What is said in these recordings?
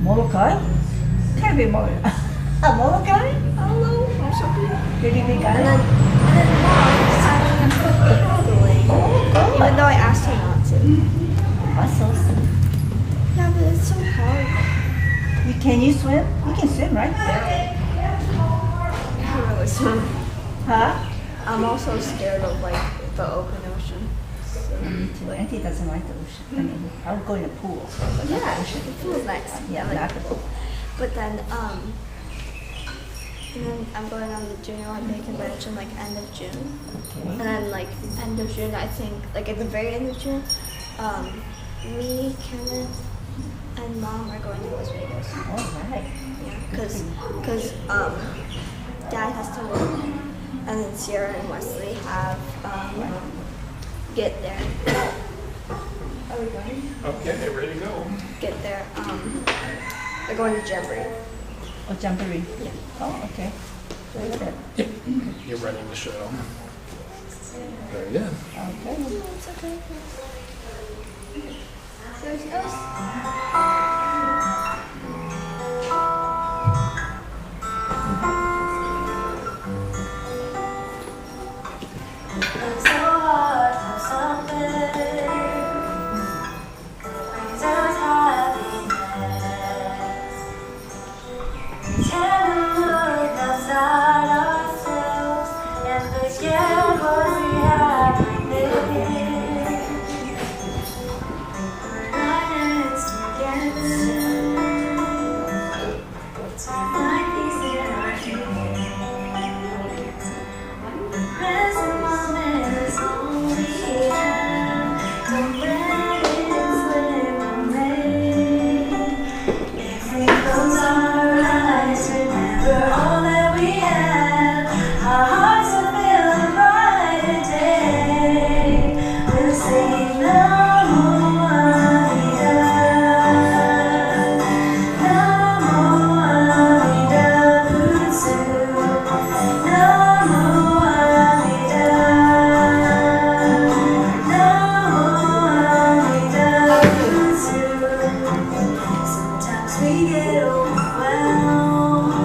Molokai? Can't be Molokai. Molokai? Hello, I'm so good. Did you make And then mom decided to put paddling, even though I asked her not to. Muscles. Yeah, but it's so hard. Can you swim? You can swim, right? I can't really swim. Huh? I'm also scared of like the open ocean. Me too. Auntie doesn't like the ocean. I mean, I would go in the pool. But not Yeah, the ocean. the pool's nice. Yeah, I like not the pool. But then, and then I'm going on the junior Olympic convention like end of June. Okay. And then like end of June, I think, like at the very end of June, me, Kenneth, and mom are going to Las Vegas. All right. Yeah, because dad has to work, and then Sierra and Wesley have get there. Are we going? Okay, ready to go. Get there. They're going to Jamboree. Oh, jamboree. Yeah. Oh, okay. Very good. Yep. You're running the show. Very good. Okay. It's okay. There's us. It's so hard for something. Brings us happiness. Tend to look outside ourselves and forget what we have within. United together to find peace in our dreams. Present moment is all we have. Don't let it slip away. If we close our eyes, remember all that we have. Our hearts will feel a brighter day. We'll sing Namo Amida. Namo Amida Butsu. Namo Amida. Namo Amida Butsu. Sometimes we get overwhelmed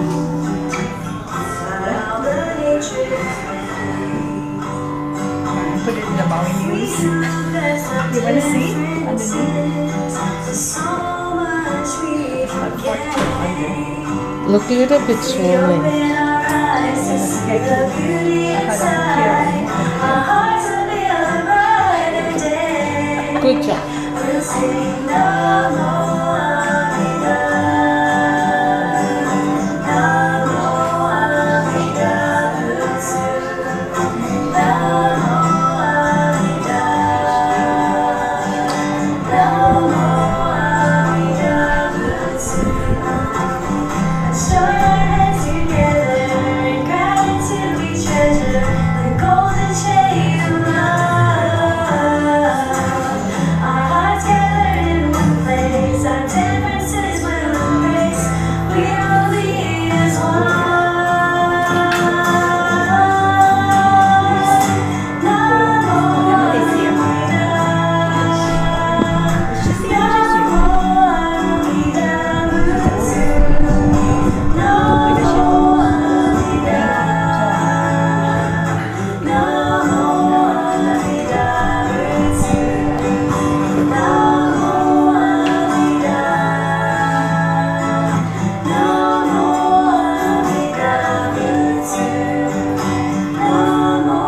by all the hatred we Put it in the Maui news. You want to see? Underneath. so much we forget. Look a little bit swollen. Open our eyes to see the beauty inside. Our hearts will feel a brighter day. Good job. We'll sing Namo Amida. Namo Amida Butsu. Namo Amida. Namo Amida Butsu. Let's join our hands together in gratitude we treasure the golden chain of love. Our hearts gathered in one place, our differences will embrace. We will lead as one. Namo Amida. It's just the Namo Amida Butsu. Namo Amida. Namo Amida Butsu. Namo Amida. Namo Amida Butsu. Namo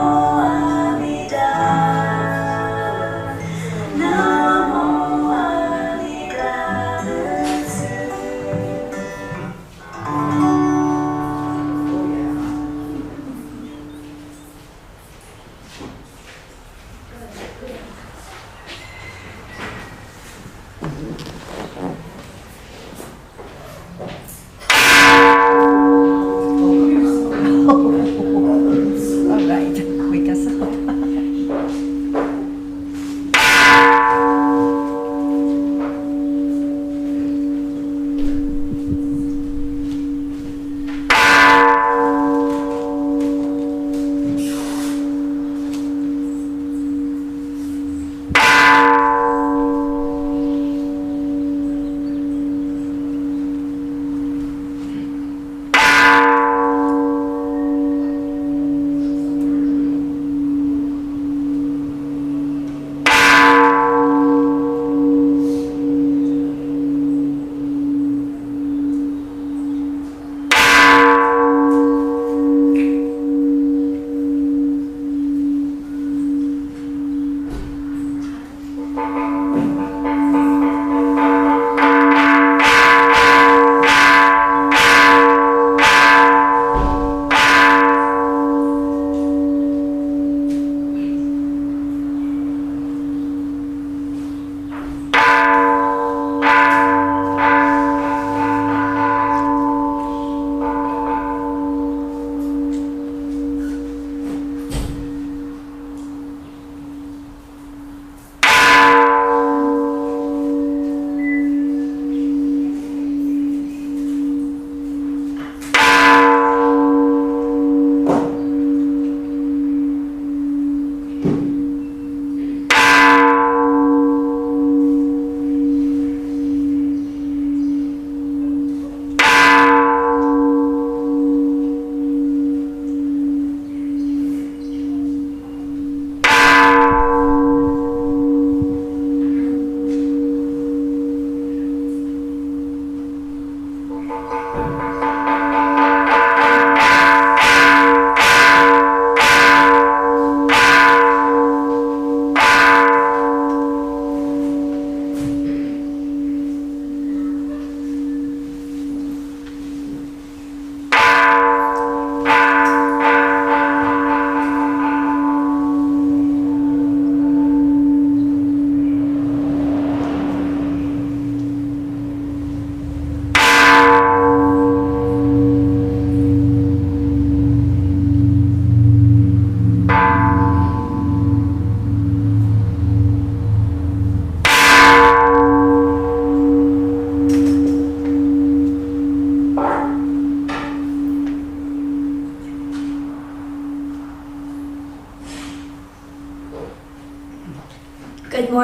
Amida. Namo Amida Butsu. All right. Wake us up.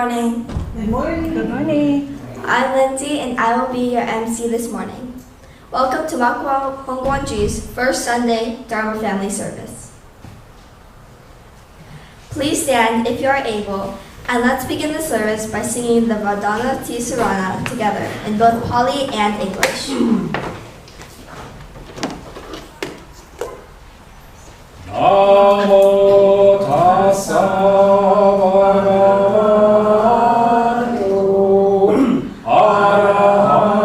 morning. Good morning. Good morning. I'm Lindsay and I will be your MC this morning. Welcome to Makawao Hongguanji's first Sunday Dharma family service. Please stand if you are able, and let's begin the service by singing the Vadana T Sarana together in both Pali and English. Namo tassa bhagavato arahato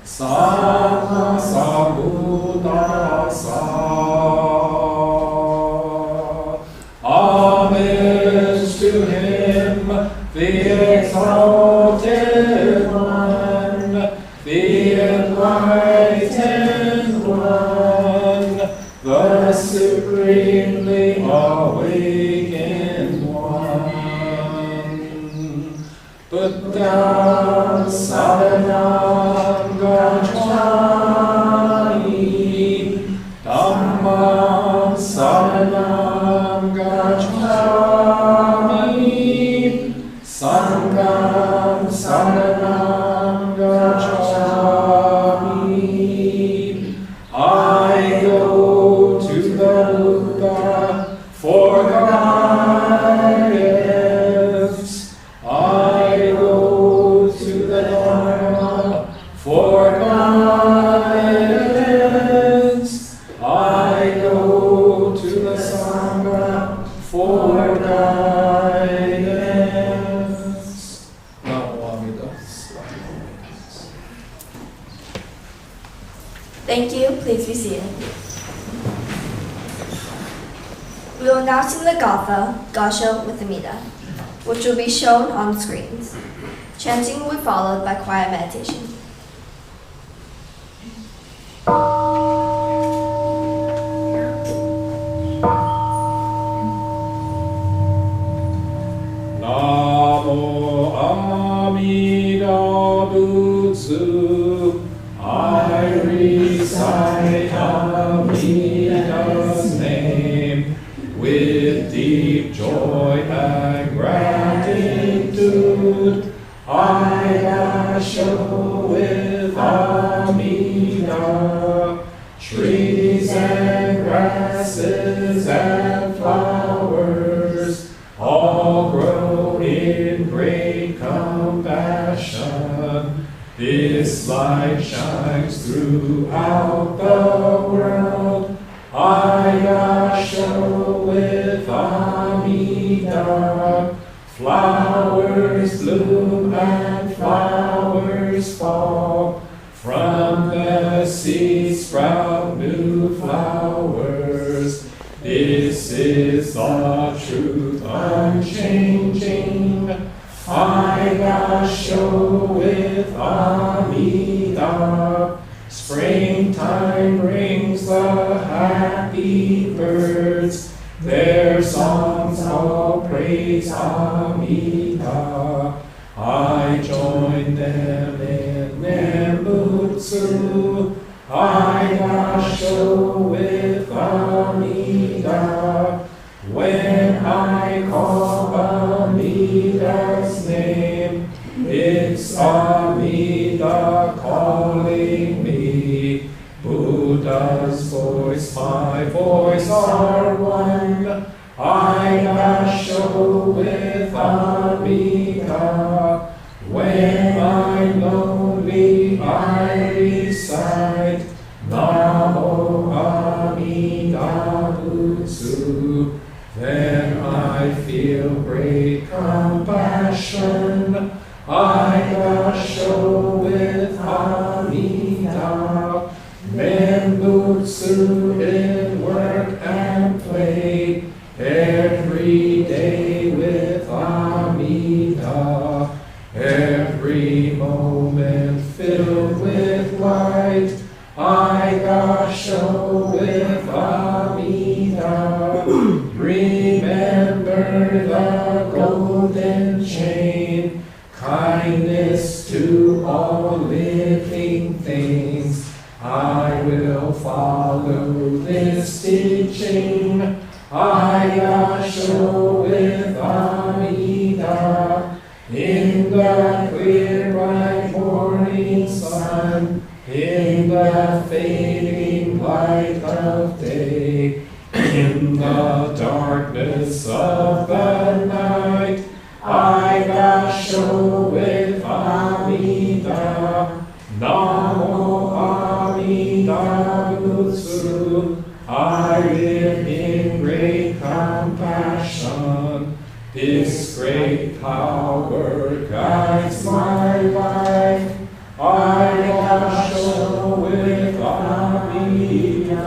sammasambuddhassa. Homage to him, the exalted one, the enlightened one, the supremely awakened one. Buddha saranam gacchami, Dhamma saranam gacchami, Sangham saranam gacchami. I go to the Buddha for guidance. I go to the Dharma for guidance. I go to the Sangha for guidance. Namo Amida. Thank you. Please be seated. We will now sing the Gatha, Gasho with Amida, which will be shown on the screens. Chanting will be followed by quiet meditation. Namo Amida Butsu. I recite Amida's name with deep joy and gratitude. I gasho with Amida, trees and grasses and flowers all grow in great compassion. This light shines throughout the world. I gasho with Amida. Flowers bloom and flowers fall. From the seed sprout new flowers. This is the truth unchanging. I gasho with Amida. Springtime brings the happy birds. Their songs all praise Amida. I join them in Nembutsu. I gasho with Amida. When I call Amida's name, it's Amida calling me. Buddha's voice, my voice are one. I gasho with Amida. When I'm lonely, I recite Namo Amida Butsu. Then I feel great compassion. I gasho with Amida. Nembutsu in work and play, every day with Amida. Every moment filled with light, I gasho with Amida. Remember the golden chain, kindness to all living things. I will follow this teaching. I gasho with in the clear bright morning sun, in the fading light of day, in the darkness of the night, I the show with Amida, Namo Amida Butsu. I live in great compassion. This great power guides my life. I show with Amida.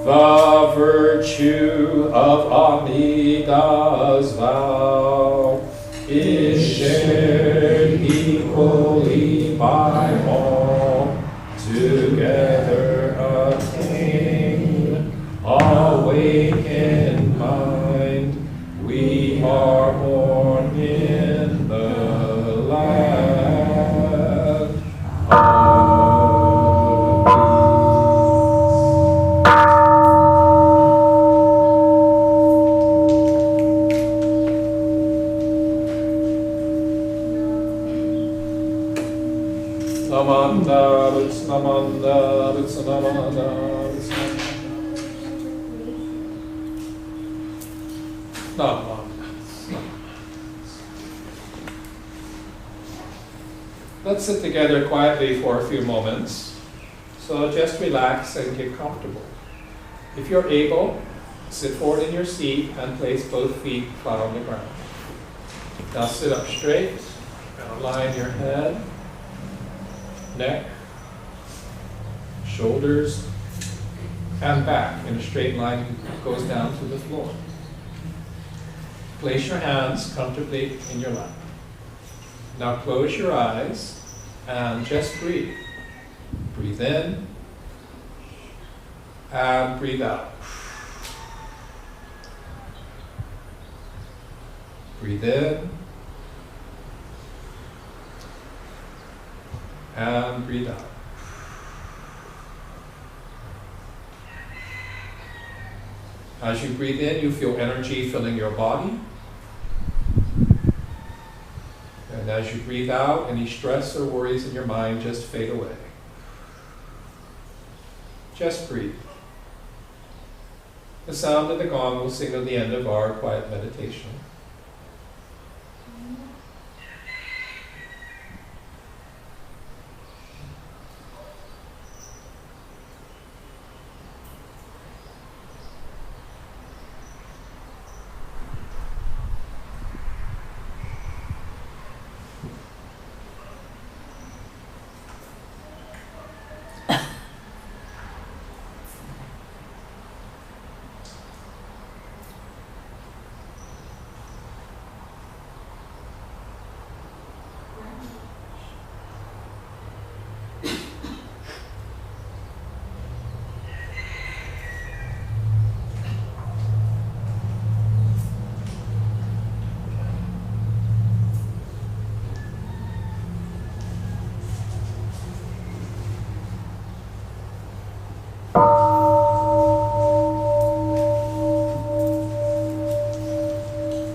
The virtue of Amida's vow is shared equally by all, together attain, awakened mind. We are born in the land of Namanda, it's Namanda, it's Namanda, it's Namanda. Let's sit together quietly for a few moments. So just relax and get comfortable. If you're able, sit forward in your seat and place both feet flat on the ground. Now sit up straight and align your head, neck, shoulders, and back in a straight line goes down to the floor. Place your hands comfortably in your lap. Now close your eyes and just breathe. Breathe in and breathe out. Breathe in and breathe out. As you breathe in, you feel energy filling your body. And as you breathe out, any stress or worries in your mind just fade away. Just breathe. The sound of the gong will signal the end of our quiet meditation.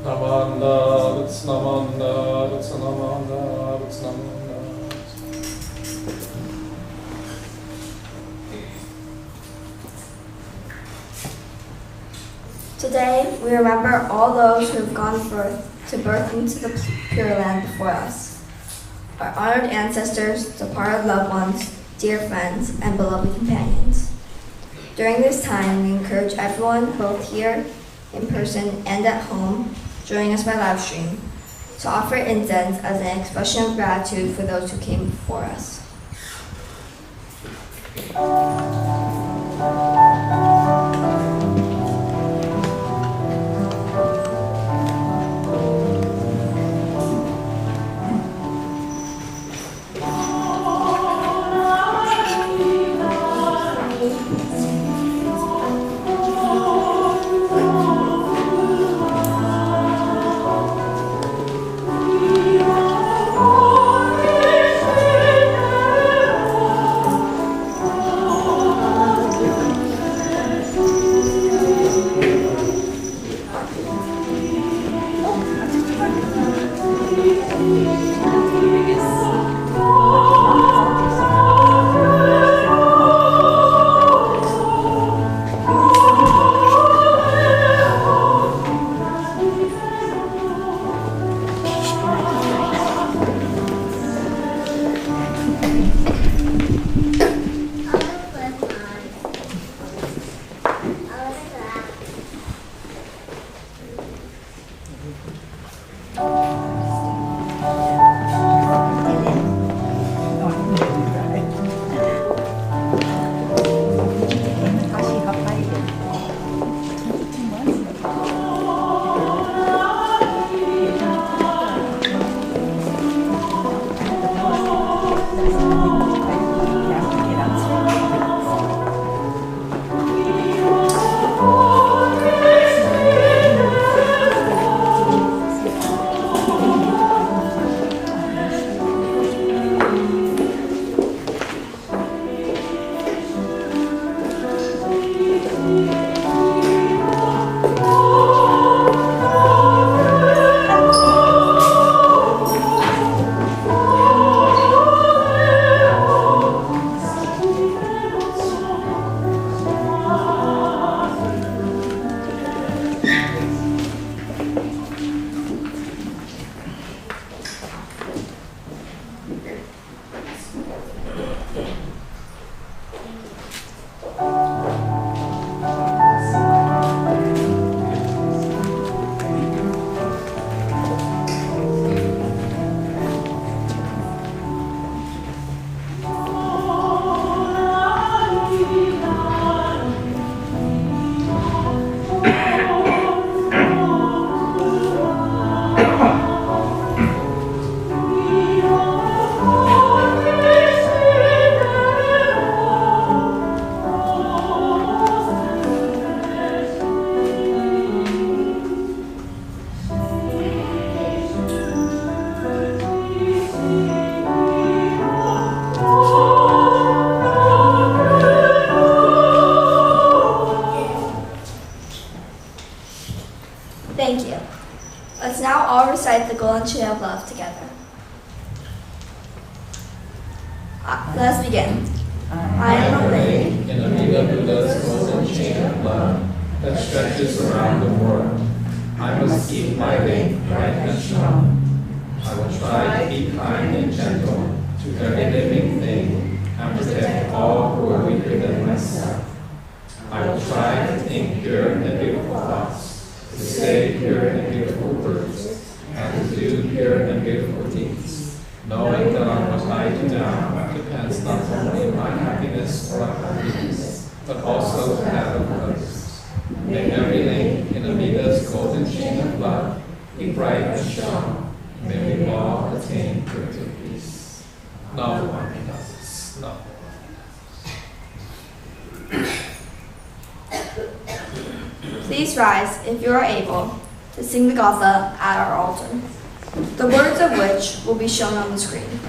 Namanda, it's Namanda, it's Namanda, it's Namanda. Today, we remember all those who have gone to birth into the Pure Land before us. Our honored ancestors, departed loved ones, dear friends, and beloved companions. During this time, we encourage everyone, both here in person and at home, joining us by live stream, to offer incense as an expression of gratitude for those who came before us. Thank you. Let's now all recite the Golden Chain of Love together. Let us begin. I am a lady in Amiga Buddha's golden chain of love that stretches around the world. I must keep my faith bright and strong. I will try to be kind and gentle to every living thing and protect all who are weaker than myself. I will try to think pure and beautiful thoughts, to say pure and beautiful words, and to do pure and beautiful deeds, knowing that on what I do now depends not only on my happiness or unhappiness, but also the that of others. May every link in Amiga's golden chain of love be bright and strong. May we all attain perfect peace. No one else. No. Please rise, if you are able, to sing the Gatha at our altar, the words of which will be shown on the screen.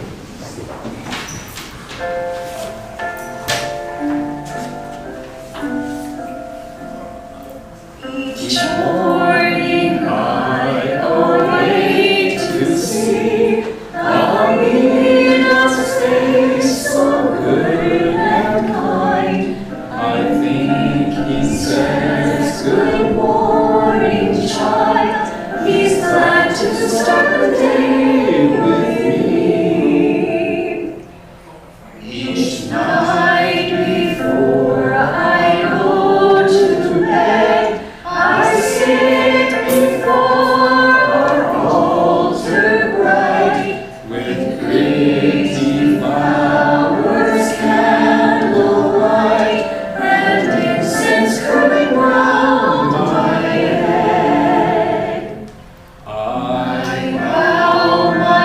Each morning I awake to see Amiga's face so good and kind. I think he says, "Good morning, child." He's glad to start the day with me. Each night before I go to bed, I sit before our altar bright, with pretty flowers, candlelight, and incense curling round my head. I bow my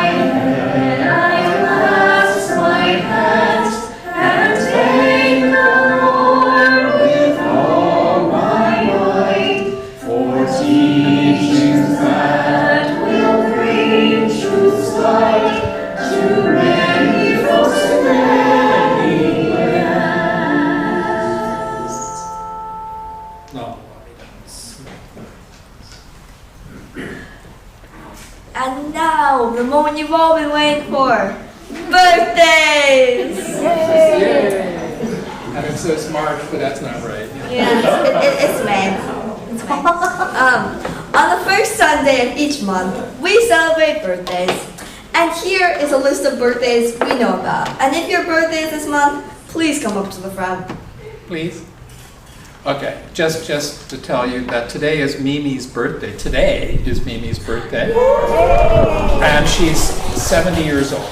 And now, the moment you've all been waiting for. Birthdays! Yay! And it says March, but that's not right. Yeah, it's May. It's May. On the first Sunday of each month, we celebrate birthdays. And here is a list of birthdays we know about. And if your birthday is this month, please come up to the front. Please. Okay, just to tell you that today is Mimi's birthday. Today is Mimi's birthday. And she's 70 years old.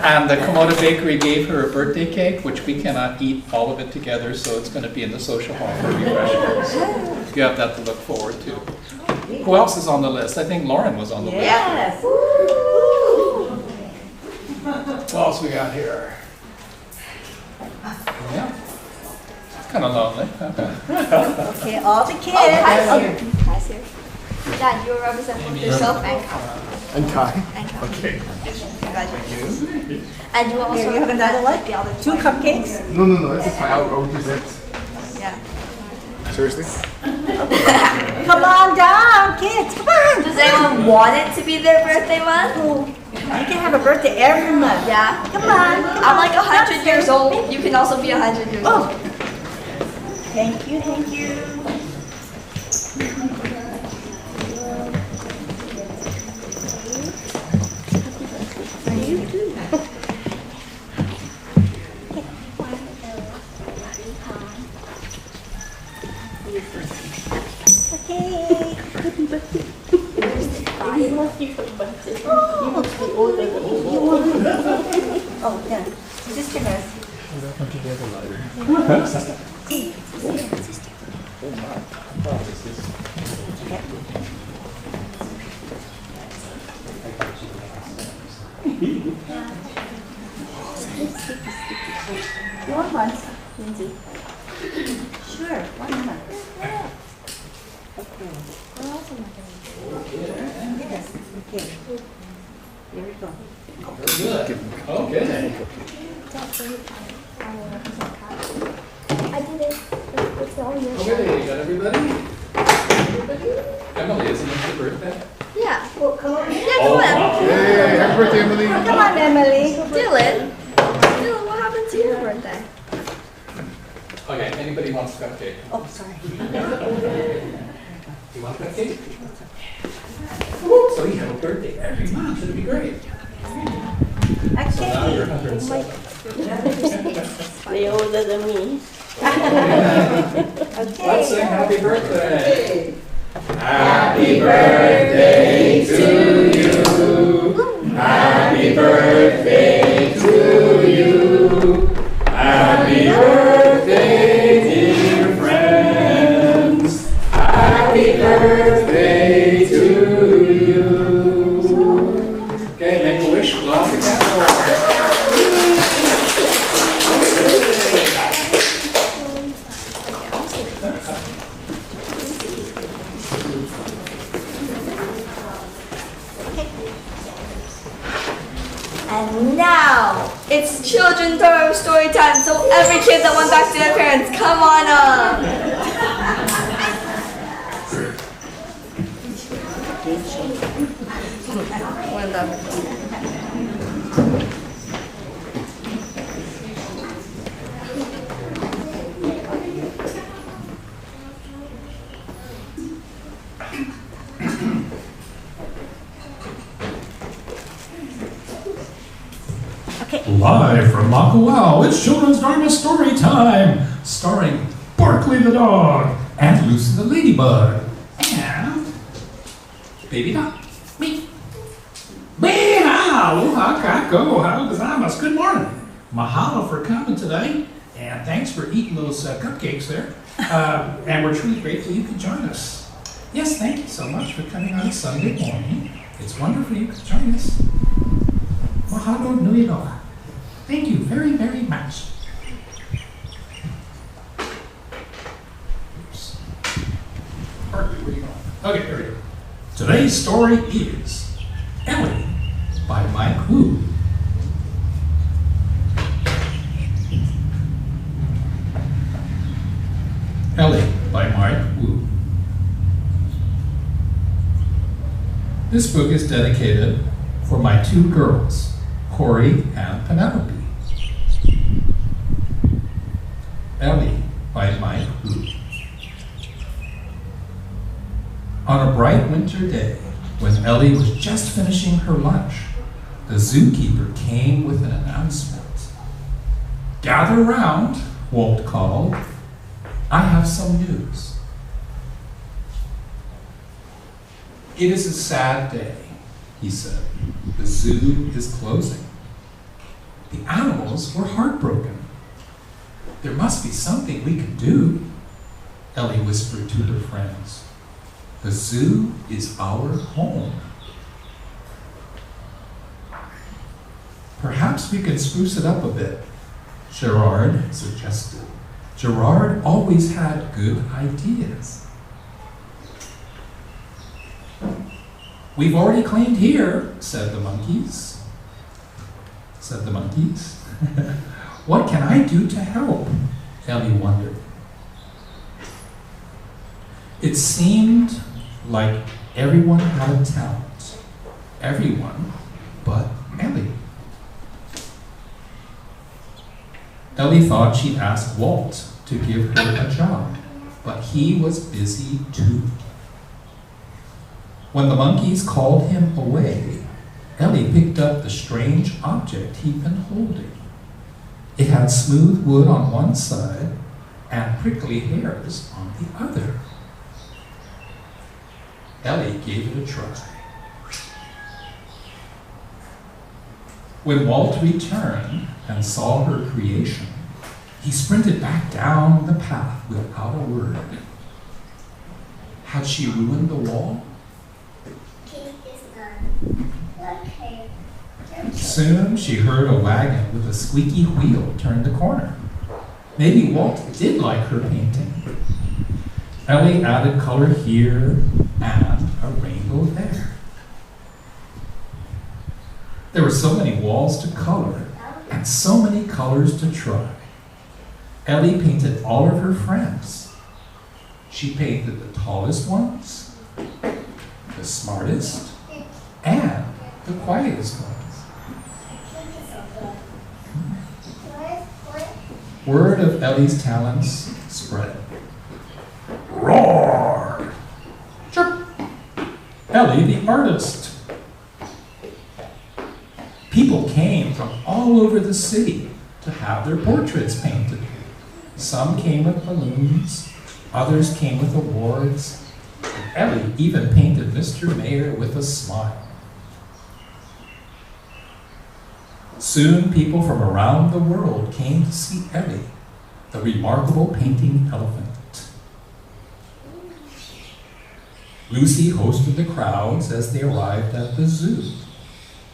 And the Komodo Bakery gave her a birthday cake, which we cannot eat all of it together, so it's going to be in the social hall for refreshments. You have that to look forward to. Who else is on the list? I think Lauren was on the list. Yes. What else we got here? Yeah. It's kind of lonely. Okay. Okay, all the kids. Guys here. Dad, you represent yourself and Kai. And Kai. And Kai. Okay. Congratulations. And you also Here, you have another one? the other 2 cupcakes? No, this is fine. I'll use it. Yeah. Seriously? Come on down, kids. Come on. Does anyone want it to be their birthday month? You can have a birthday every month. Yeah. Come on. I'm like 100 years old. You can also be 100 years old. Oh. Thank you, thank you. Oh, yeah. Just give us. You want one, Lindsay? Sure, why not? Okay. Okay. Here we go. Very good. Okay. I did it. It's all yours. Okay, you got everybody? Emily, isn't it your birthday? Yeah. Well, come on. Yeah, Oh, come on. wow. Hey, happy birthday, Emily. Come on, Emily. Dylan, what happened to your birthday? Okay, anybody wants a cupcake? Oh, sorry. You want a cupcake? So you have a birthday every month. It'll be great. So now you're 107. Way older than me. Let's sing happy birthday. Happy birthday to you. Happy birthday to you. Happy birthday, dear friends. Happy birthday to you. Okay, make a wish. Blow out the candle. And now, it's children's story time, so every kid that went back to their parents, come on up. Live from Makawao, it's Children's Dharma Story Time, starring Barkley the dog, and Lucy the ladybug, and Baby Duck, me. Meow! Hakako, how gozaimasu. Good morning. Mahalo for coming today, and thanks for eating those cupcakes there. And we're truly grateful you could join us. Yes, thank you so much for coming on a Sunday morning. It's wonderful you could join us. Mahalo nui loa. Thank you very, very much. Oops. Barkley, where are you going? Okay, here we go. Today's story is Ellie by Mike Wu. Ellie by Mike Wu. This book is dedicated for my two girls, Corey and Penelope. Ellie by Mike Wu. On a bright winter day, when Ellie was just finishing her lunch, the zookeeper came with an announcement. "Gather round," Walt called. "I have some news." "It is a sad day," he said. "The zoo is closing." The animals were heartbroken. "There must be something we can do," Ellie whispered to her friends. "The zoo is our home. Perhaps we can spruce it up a bit," Gerard suggested. Gerard always had good ideas. "We've already cleaned here," said the monkeys. "What can I do to help?" Ellie wondered. It seemed like everyone had a talent. Everyone but Ellie. Ellie thought she'd ask Walt to give her a job, but he was busy too. When the monkeys called him away, Ellie picked up the strange object he'd been holding. It had smooth wood on one side and prickly hairs on the other. Ellie gave it a try. When Walt returned and saw her creation, he sprinted back down the path without a word. Had she ruined the wall? Soon she heard a wagon with a squeaky wheel turn the corner. Maybe Walt did like her painting. Ellie added color here and a rainbow there. There were so many walls to color and so many colors to try. Ellie painted all of her friends. She painted the tallest ones, the smartest, and the quietest ones. Word of Ellie's talents spread. Roar! Chirp! Ellie the artist. People came from all over the city to have their portraits painted. Some came with balloons, others came with awards, and Ellie even painted Mr. Mayor with a smile. Soon people from around the world came to see Ellie, the remarkable painting elephant. Lucy hosted the crowds as they arrived at the zoo.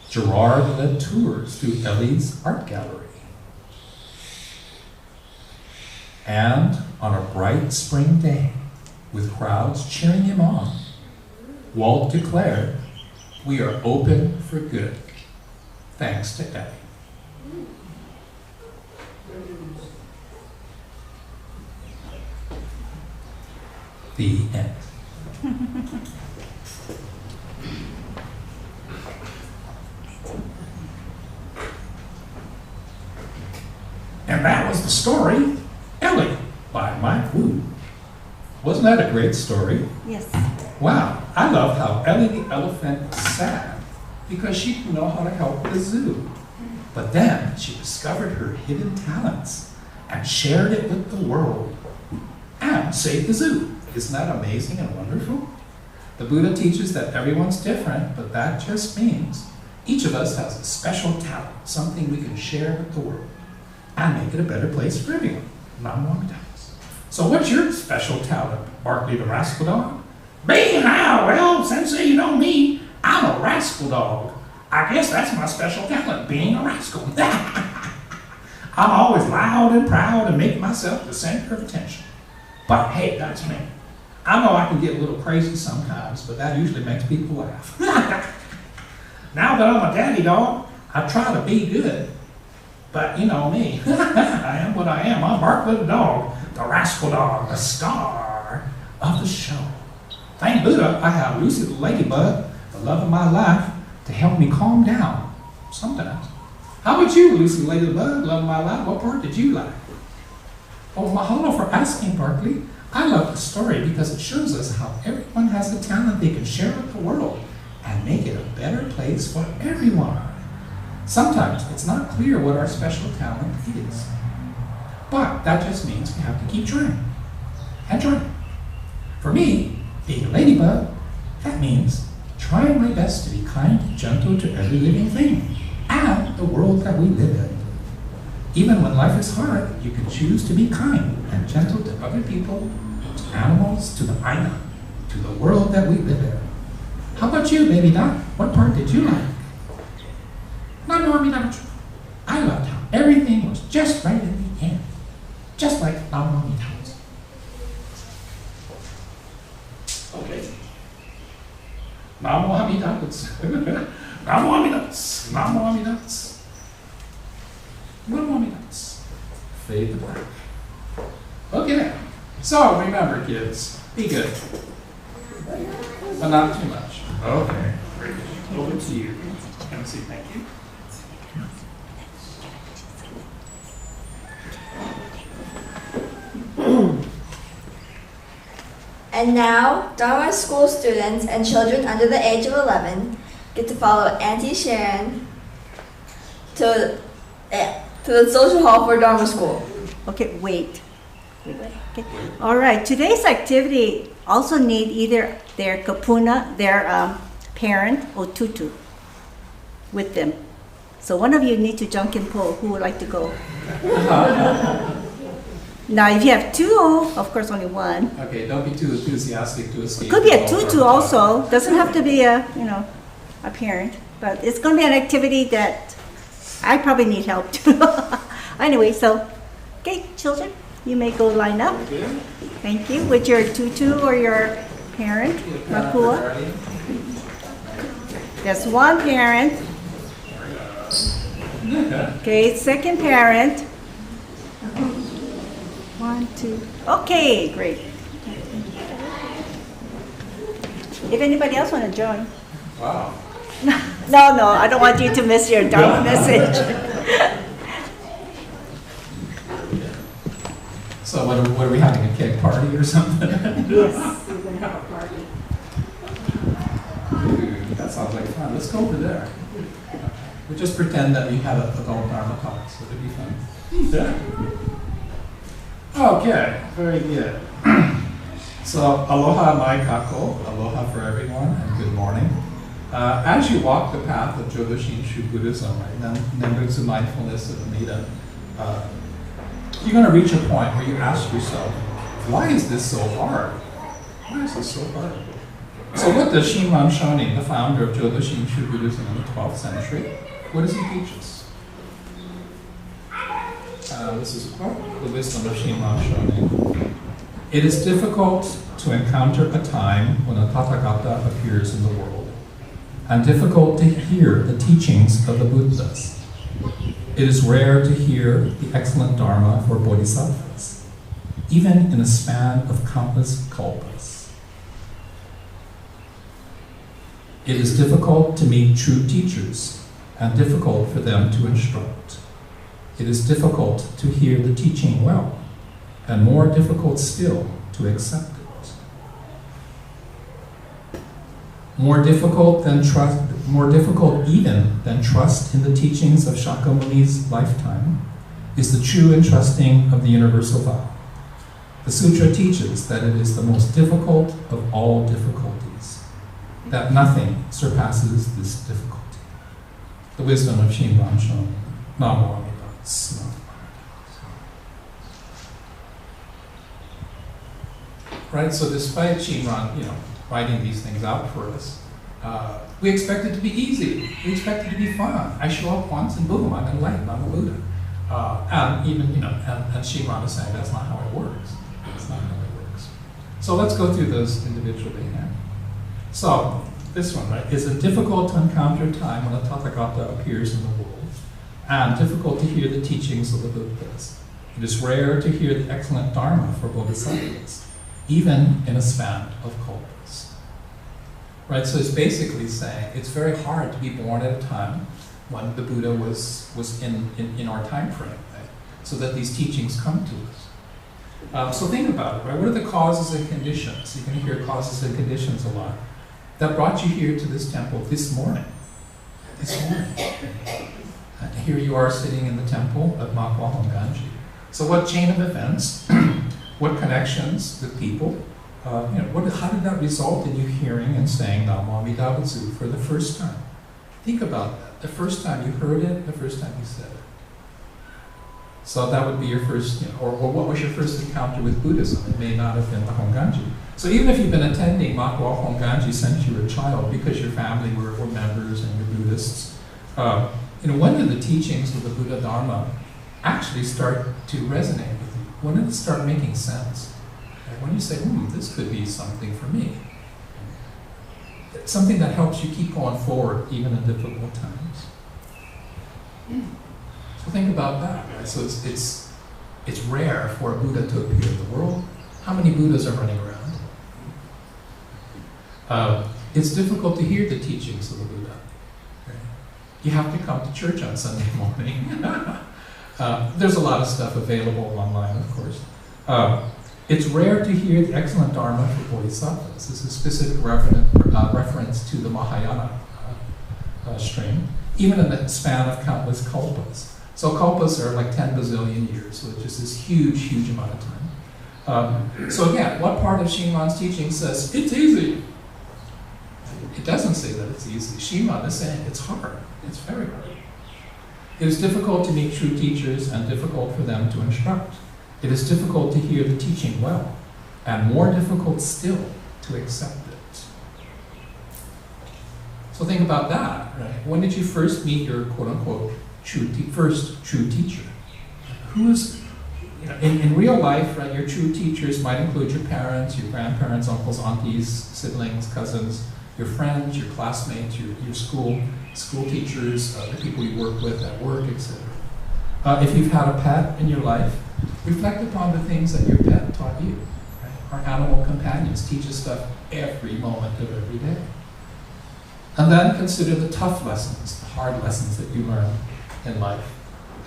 Gerard led tours through Ellie's art gallery. And on a bright spring day, with crowds cheering him on, Walt declared, "We are open for good, thanks to Ellie." The end. And that was the story, Ellie, by Mike Wu. Wasn't that a great story? Yes. Wow, I love how Ellie the elephant was sad because she didn't know how to help the zoo. But then she discovered her hidden talents and shared it with the world and saved the zoo. Isn't that amazing and wonderful? The Buddha teaches that everyone's different, but that just means each of us has a special talent, something we can share with the world and make it a better place for everyone. Not one talents. So what's your special talent, Barkley the Rascal Dog? Me? How? Well, Sensei, you know me. I'm a rascal dog. I guess that's my special talent, being a rascal. I'm always loud and proud and make myself the center of attention. But hey, that's me. I know I can get a little crazy sometimes, but that usually makes people laugh. Now that I'm a daddy dog, I try to be good. But you know me, I am what I am. I'm Barkley the dog, the rascal dog, the star of the show. Thank Buddha, I have Lucy the ladybug, the the love of my life, to help me calm down sometimes. How about you, Lucy Ladybug, love of my life? What part did you like? Oh, mahalo for asking, Barkley. I love the story because it shows us how everyone has a talent they can share with the world and make it a better place for everyone. Sometimes it's not clear what our special talent is. But that just means we have to keep trying and trying. For me, being a ladybug, that means trying my best to be kind and gentle to every living thing and the world that we live in. Even when life is hard, you can choose to be kind and gentle to other people, to animals, to the aina, to the world that we live in. How about you, baby Dot? What part did you like? I loved how everything was just right in the end. Just like Namu Amita's. Okay. Namu Amita's. Namu Amita's. Namu Amita's. Namu Amita's. Fade to black. Okay. So remember, kids, be good. But not too much. Okay. Over to you. Can I say thank you? And now, Dharma school students and children under the age of 11 get to follow Auntie Sharon to the social hall for Dharma school. Okay, wait. Okay. All right, today's activity also need either their kapuna, their parent, or tutu with them. So one of you need to junk and pull. Who would like to go? Now, if you have two, of course, only one. Okay, don't be too enthusiastic to escape. Could be a tutu also. Doesn't have to be a parent. But it's going to be an activity that I probably need help too. Anyway, so, okay, children, you may go line up. Thank you. With your tutu or your parent, Makua. There's one parent. Okay, second parent. 1, 2. Okay, great. If anybody else want to join. Wow. No, I don't want you to miss your Dharma message. So what are we having, a cake party or something? Yes, we're going to have a party. Dude, that sounds like fun. Let's go over there. We'll just pretend that we have a adult Dharma talk, so it'll be fun. Yeah. Okay, very good. So, aloha mai kako, aloha for everyone, and good morning. As you walk the path of Jodo Shinshu Buddhism, right, Nembutsu mindfulness of Amida, you're going to reach a point where you ask yourself, why is this so hard? Why is this so hard? So what does Shinran Shonin, the founder of Jodo Shinshu Buddhism in the 12th century, what does he teach us? This is a quote, the wisdom of Shinran Shonin. It is difficult to encounter a time when a Tathagata appears in the world, and difficult to hear the teachings of the Buddhas. It is rare to hear the excellent Dharma for Bodhisattvas, even in a span of countless kalpas. It is difficult to meet true teachers, and difficult for them to instruct. It is difficult to hear the teaching well, and more difficult still to accept it. More difficult even than trust in the teachings of Shakyamuni's lifetime is the true entrusting of the universal vow. The sutra teaches that it is the most difficult of all difficulties, that nothing surpasses this difficulty. The wisdom of Shinran Shonin. Namo Amida. Right, so despite Shinran, writing these things out for us, we expect it to be easy. We expect it to be fun. I show up once and boom, I'm enlightened, I'm a Buddha. And even, and Shinran is saying that's not how it works. That's not how it works. So let's go through those individually now. So, this one, right? Is it difficult to encounter time when a Tathagata appears in the world, and difficult to hear the teachings of the Buddhas? It is rare to hear the excellent Dharma for Bodhisattvas, even in a span of kalpas. right? So it's basically saying it's very hard to be born at a time when the Buddha was in our time frame, right? So that these teachings come to us. So think about it, right? What are the causes and conditions? You're going to hear causes and conditions a lot. That brought you here to this temple this morning. This morning. And here you are sitting in the temple of Makawao Honganji. So what chain of events, what connections with people, how did that result in you hearing and saying Namo Amida Butsu for the first time? Think about that. The first time you heard it, the first time you said it. So that would be your first, or what was your first encounter with Buddhism? It may not have been the Honganji. So even if you've been attending Makawao Honganji since you were a child because your family were members and you're Buddhists, when did the teachings of the Buddha Dharma actually start to resonate with you? When did it start making sense? When you say, this could be something for me. It's something that helps you keep going forward even in difficult times. So think about that, right? So it's rare for a Buddha to appear in the world. How many Buddhas are running around? It's difficult to hear the teachings of the Buddha. Right? You have to come to church on Sunday morning. There's a lot of stuff available online, of course. It's rare to hear the excellent Dharma for Bodhisattvas. This is a specific reference to the Mahayana stream, even in the span of countless kalpas. So kalpas are like 10 bazillion years, so it's just this huge, huge amount of time. So again, what part of Shiman's teaching says, it's easy? It doesn't say that it's easy. Shiman is saying it's hard. It's very hard. It is difficult to meet true teachers and difficult for them to instruct. It is difficult to hear the teaching well, and more difficult still to accept it. So think about that, right? When did you first meet your quote-unquote first true teacher? Who is, in real life, right, your true teachers might include your parents, your grandparents, uncles, aunties, siblings, cousins, your friends, your classmates, your school teachers, the people you work with at work, etc. If you've had a pet in your life, reflect upon the things that your pet taught you. Right? Our animal companions teach us stuff every moment of every day. And then consider the tough lessons, the hard lessons that you learn in life.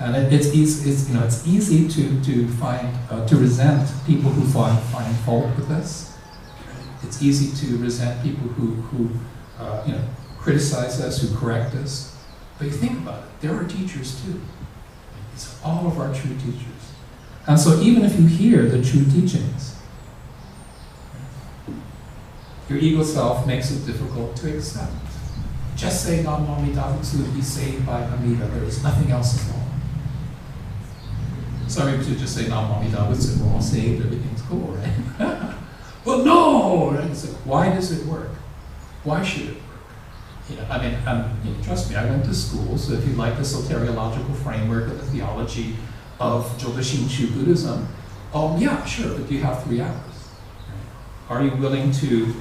And it's easy to find to resent people who find fault with us. It's easy to resent people who criticize us, who correct us. But you think about it, there are teachers too. It's all of our true teachers. And so even if you hear the true teachings, your ego self makes it difficult to accept. Just say Namo Amida Butsu, be saved by Amida. There is nothing else at all. Some people should just say Namo Amida Butsu, we're all saved, everything's cool, right? Well, no! Right? So why does it work? Why should it work? Trust me, I went to school, so if you like the soteriological framework of the theology of Jodo Shinshu Buddhism, yeah, sure, but do you have 3 hours? Right? Are you willing to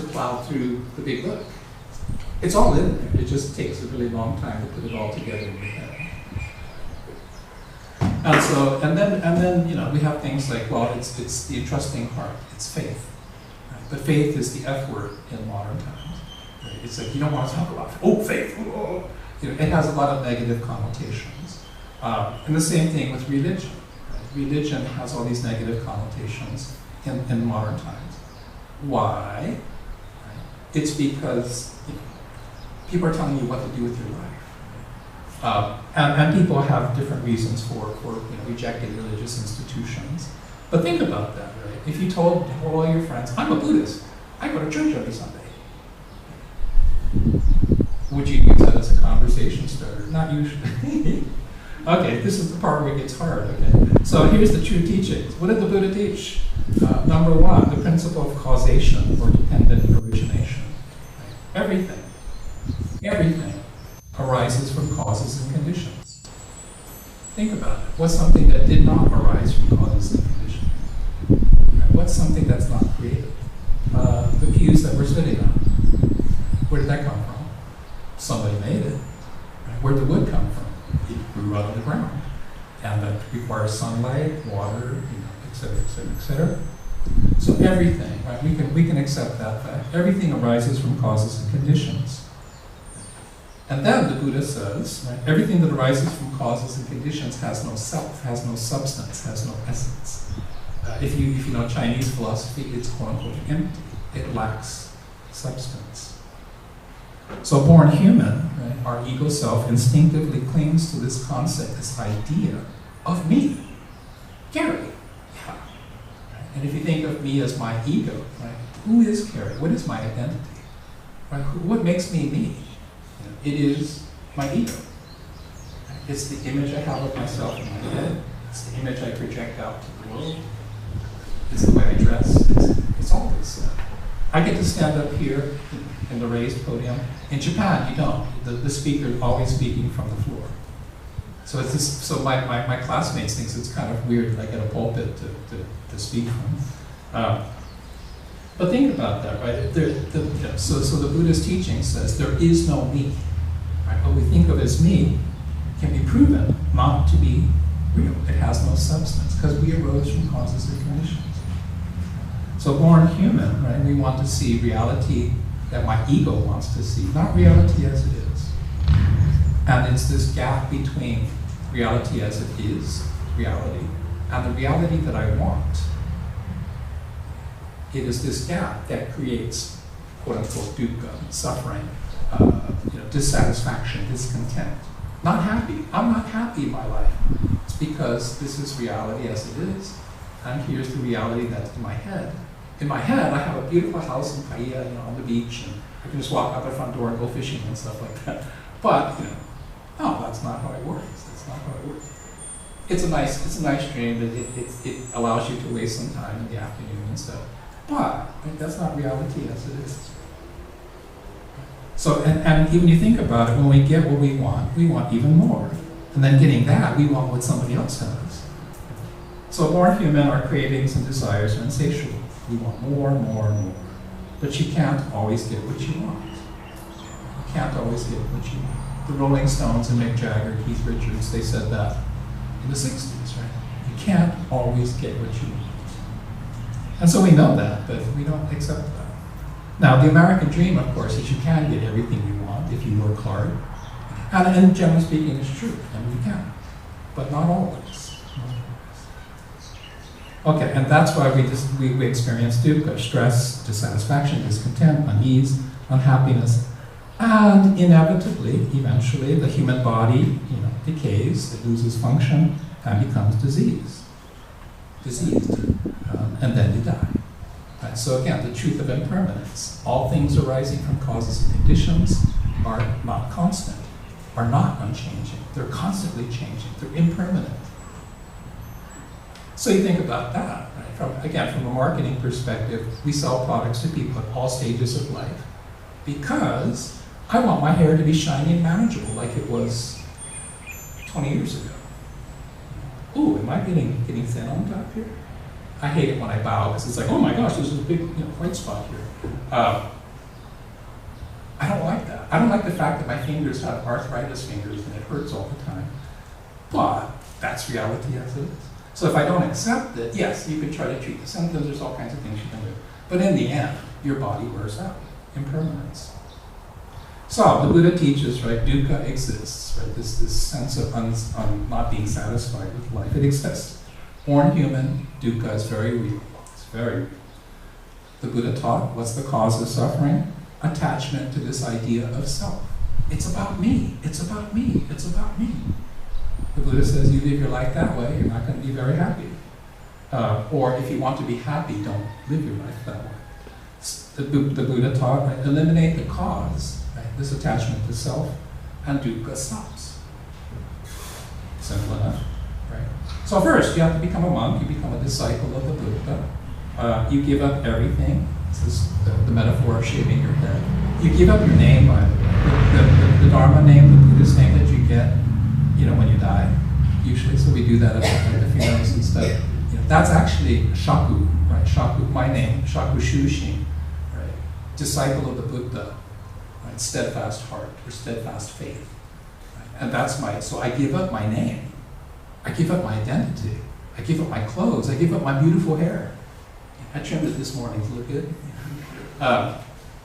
plow through the big book? It's all in there. It just takes a really long time to put it all together in your head. And then we have things like, well, it's the entrusting heart. It's faith. Right? But faith is the F word in modern times. Right? It's like you don't want to talk about faith. Oh. It has a lot of negative connotations. And the same thing with religion. Right? Religion has all these negative connotations in modern times. Why? Right? It's because people are telling you what to do with your life. And people have different reasons for rejecting religious institutions. But think about that, right? If you told all your friends, I'm a Buddhist, I go to church every Sunday. Would you use that as a conversation starter? Not usually. Okay, this is the part where it gets hard, okay? So here's the true teachings. What did the Buddha teach? Number 1, the principle of causation or dependent origination. Right? Everything arises from causes and conditions. Think about it. What's something that did not arise from causes and conditions? Right? What's something that's not created? The pews that we're sitting on. Where did that come from? Somebody made it. Right? Where did the wood come from? It grew out of the ground. And that requires sunlight, water, et cetera, et cetera, et cetera. So everything, right? We can accept that fact. Everything arises from causes and conditions. And then the Buddha says, right, everything that arises from causes and conditions has no self, has no substance, has no essence. If you know Chinese philosophy, it's quote unquote empty. It lacks substance. So born human, right, our ego self instinctively clings to this concept, this idea of me, Gary. Yeah. And if you think of me as my ego, right, who is Gary? What is my identity? Right? What makes me me? It is my ego. It's the image I have of myself in my head. It's the image I project out to the world. It's the way I dress. It's all this. I get to stand up here in the raised podium. In Japan, you don't. The speaker is always speaking from the floor. So it's this, so my classmates think it's kind of weird that I get a pulpit to speak from. But think about that, right? So the Buddha's teaching says there is no me. Right? What we think of as me can be proven not to be real. It has no substance because we arose from causes and conditions. So born human, right? We want to see reality that my ego wants to see, not reality as it is. And it's this gap between reality as it is, reality, and the reality that I want. It is this gap that creates, quote unquote, dukkha, suffering, dissatisfaction, discontent. Not happy. I'm not happy in my life. It's because this is reality as it is, and here's the reality that's in my head. In my head, I have a beautiful house in Paia, on the beach, and I can just walk out the front door and go fishing and stuff like that. But no, that's not how it works. That's not how it works. It's a nice dream that it allows you to waste some time in the afternoon and stuff. But that's not reality as it is. So, and when you think about it, when we get what we want even more. And then getting that, we want what somebody else has. So born human, our cravings and desires are insatiable. We want more and more and more. But you can't always get what you want. You can't always get what you want. The Rolling Stones and Mick Jagger, Keith Richards, they said that in the 60s, right? You can't always get what you want. And so we know that, but we don't accept that. Now, the American dream, of course, is you can get everything you want if you work hard. And generally speaking, it's true, and we can. But not always. Okay, and that's why we experience dukkha, stress, dissatisfaction, discontent, unease, unhappiness. And inevitably, eventually, the human body, decays, it loses function, and becomes diseased. And then you die. Right? So again, the truth of impermanence. All things arising from causes and conditions are not constant, are not unchanging. They're constantly changing. They're impermanent. So you think about that. Right? From a marketing perspective, we sell products to people at all stages of life because I want my hair to be shiny and manageable like it was 20 years ago. Ooh, am I getting thin on top here? I hate it when I bow because it's like, oh my gosh, there's this big white spot here. I don't like that. I don't like the fact that my fingers have arthritis fingers and it hurts all the time. But that's reality as it is. So if I don't accept it, yes, you can try to treat the symptoms, there's all kinds of things you can do. But in the end, your body wears out. Impermanence. So the Buddha teaches, right, dukkha exists, right? This sense of not being satisfied with life. It exists. Born human, dukkha is very real. It's very real. The Buddha taught, what's the cause of suffering? Attachment to this idea of self. It's about me. It's about me. It's about me. The Buddha says you live your life that way, you're not going to be very happy. Or if you want to be happy, don't live your life that way. The Buddha taught, right, eliminate the cause, right, this attachment to self, and dukkha stops. Simple enough, right? So first, you have to become a monk, you become a disciple of the Buddha. You give up everything. This is the metaphor of shaving your head. You give up your name, by the way. The Dharma name, the Buddhist name that you get, when you die, usually. So we do that at the funerals and stuff. That's actually shaku, right? Shaku, my name, shaku shushin, right? Disciple of the Buddha, right? Steadfast heart or steadfast faith. Right? And that's so I give up my name. I give up my identity. I give up my clothes. I give up my beautiful hair. I trimmed it this morning to look good.